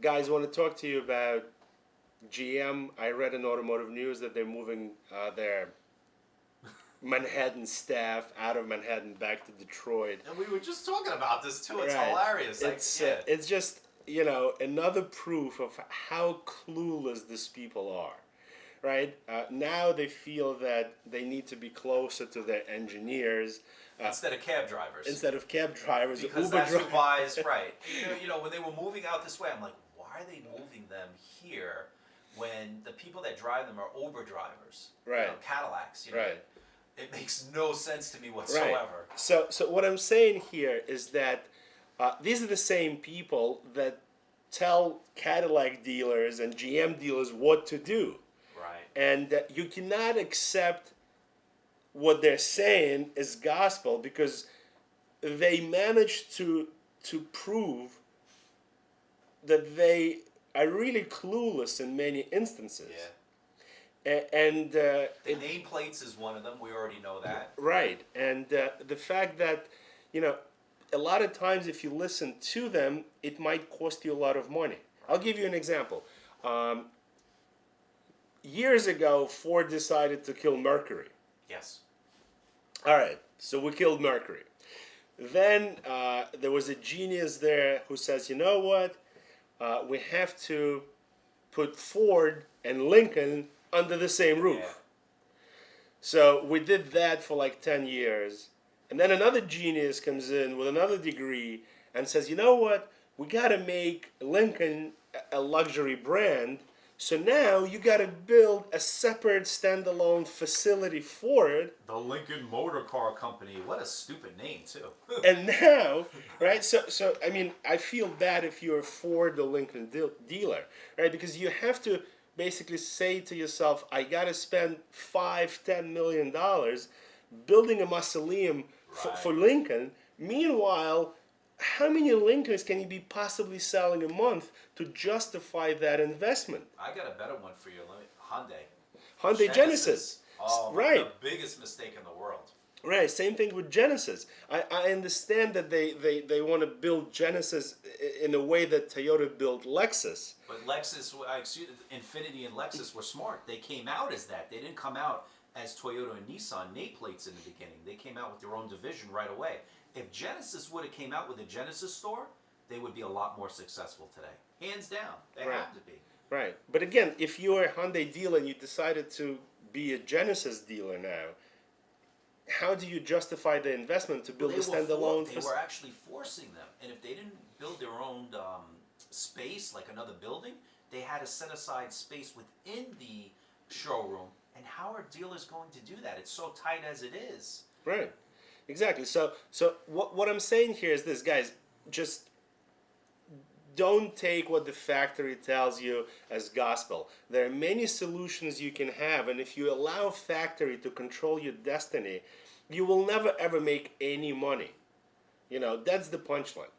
Guys, want to talk to you about GM. I read in Automotive News that they're moving their Manhattan staff out of Manhattan back to Detroit. And we were just talking about this too. It's Right. hilarious. It's just another proof of how clueless these people are. Right now, they feel that they need to be closer to their engineers instead of cab drivers. instead of cab drivers. Because Uber that's who drivers. buys, right. When they were moving out this way, I'm like, why are they moving them here when the people that drive them are Uber drivers? Right. Cadillacs. Right. It makes no sense to me whatsoever. Right. So what I'm saying here is that these are the same people that tell Cadillac dealers and GM dealers what to do. Right. And you cannot accept what they're saying as gospel because they managed to prove that they are really clueless in many instances. Yeah. And the nameplates is one of them. We already know that. Right. And the fact that, a lot of times if you listen to them, it might cost you a lot of money. I'll give you an example. Years ago, Ford decided to kill Mercury. Yes. All right, so we killed Mercury. Then there was a genius there who says, you know what? We have to put Ford and Lincoln under the same roof. Yeah. So we did that for like 10 years. And then another genius comes in with another degree and says, you know what? We got to make Lincoln a luxury brand. So now you got to build a separate standalone facility for it. The Lincoln Motor Car Company. What a stupid name, too. And now, right? So I mean, I feel bad if you're a Ford or Lincoln dealer, right? Because you have to basically say to yourself, I got to spend $5-10 million building a mausoleum for Lincoln. Meanwhile, how many Lincolns can you be possibly selling a month to justify that investment? I got a better one for you. Hyundai Genesis. Oh, right. The biggest mistake in the world. Right, same thing with Genesis. I understand that they want to build Genesis in a way that Toyota built Lexus. But Lexus, Infiniti and Lexus were smart. They came out as that. They didn't come out as Toyota and Nissan nameplates in the beginning. They came out with their own division right away. If Genesis would have came out with a Genesis store, they would be a lot more successful today. Hands down. They have to be. Right. But again, if you're a Hyundai dealer and you decided to be a Genesis dealer now, how do you justify the investment to build a standalone facility? They were actually forcing them. And if they didn't build their own space, like another building, they had to set aside space within the showroom. And how are dealers going to do that? It's so tight as it is. Right. Exactly. So what I'm saying here is this, guys, just don't take what the factory tells you as gospel. There are many solutions you can have, and if you allow factory to control your destiny, you will never ever make any money. That's the punchline.